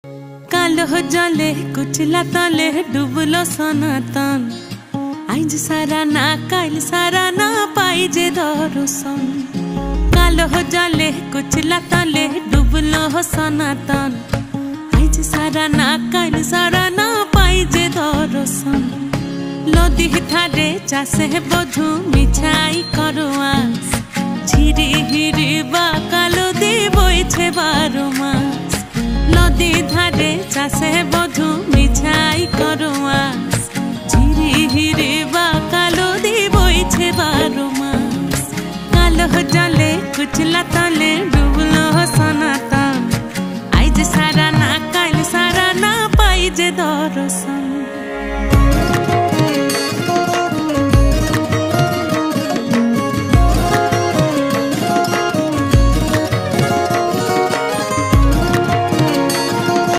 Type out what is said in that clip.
कालो जले कुचला तले डुबलो सनातन आइज सारा ना काल सारा ना पाइजे दर्शन। कालो जले कुचला तले डुबलो सनातन आइज सारा ना काल सारा ना पाइजे दर्शन। लदी थारे चासे बधु मिछाई करवास झिरी हिरी बा कालो दी बइछे 12 मास। लदी धारे चासे बधु मिछाई करवास झिरी हिरी बा कालो दी बइछे 12 मास। कालो जले कुचला तले